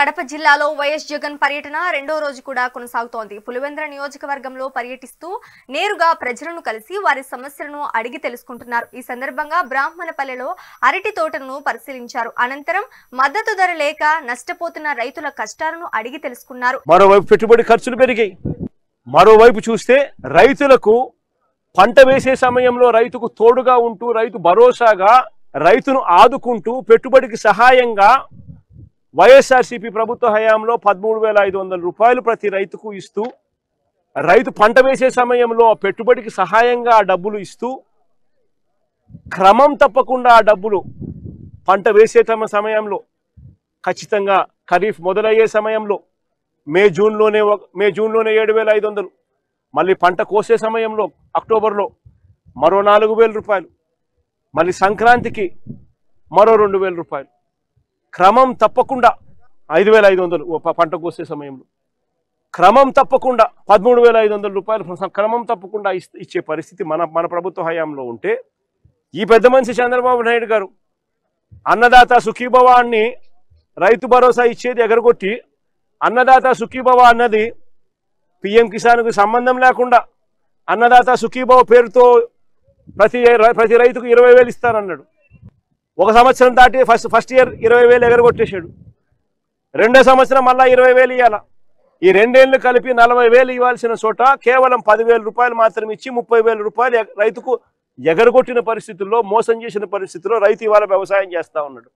కడప జిల్లాలో వైఎస్ జగన్ పర్యటన రెండో రోజు కూడా కొనసాగుతోంది. పులివెందుల నియోజకవర్గంలో పర్యటిస్తూ నేరుగా ప్రజలను కలిసి వారి సమస్యలను అడిగి తెలుసుకుంటున్నారు. ఈ సందర్భంగా బ్రాహ్మణపల్లెలో అరటి తోటను పరిశీలించారు. అనంతరం మద్దతు ధర లేక నష్టపోతున్న రైతుల కష్టాలను అడిగి తెలుసుకున్నారు. మరోవైపు పెట్టుబడి ఖర్చులు పెరిగాయి. మరోవైపు చూస్తే రైతులకు పంట వేసే సమయంలో రైతుకు తోడుగా ఉంటూ రైతు భరోసాగా రైతును ఆదుకుంటూ పెట్టుబడికి సహాయంగా వైఎస్ఆర్సీపీ ప్రభుత్వ హయాంలో 13,500 రూపాయలు ప్రతి రైతుకు ఇస్తూ రైతు పంట వేసే సమయంలో పెట్టుబడికి సహాయంగా ఆ డబ్బులు ఇస్తూ క్రమం తప్పకుండా ఆ డబ్బులు పంట వేసే సమయంలో ఖచ్చితంగా ఖరీఫ్ మొదలయ్యే సమయంలో మే జూన్లోనే 7,500, మళ్ళీ పంట కోసే సమయంలో అక్టోబర్లో మరో 4,000 రూపాయలు, మళ్ళీ సంక్రాంతికి మరో 2,000 రూపాయలు, క్రమం తప్పకుండా 5,500 పంట కోసే సమయంలో క్రమం తప్పకుండా 13,500 రూపాయలు క్రమం తప్పకుండా ఇచ్చే పరిస్థితి మన ప్రభుత్వ హయాంలో ఉంటే, ఈ పెద్ద మనిషి చంద్రబాబు నాయుడు గారు అన్నదాత సుఖీభవ అని రైతు భరోసా ఇచ్చేది ఎగరగొట్టి అన్నదాత సుఖీభవ అన్నది పిఎం కిసాన్కు సంబంధం లేకుండా అన్నదాత సుఖీభవ పేరుతో ప్రతి రైతుకు 20,000 ఇస్తానన్నాడు. ఒక సంవత్సరం దాటి ఫస్ట్ ఇయర్ 20,000 ఎగరగొట్టేశాడు. రెండో సంవత్సరం మళ్ళా 20,000 ఇవ్వాల. ఈ 2 ఏళ్ళు కలిపి 40,000 ఇవ్వాల్సిన చోట కేవలం 10,000 రూపాయలు మాత్రం ఇచ్చి 30,000 రూపాయలు రైతుకు ఎగరగొట్టిన పరిస్థితుల్లో, మోసం చేసిన పరిస్థితుల్లో రైతు ఇవాళ వ్యవసాయం చేస్తా ఉన్నాడు.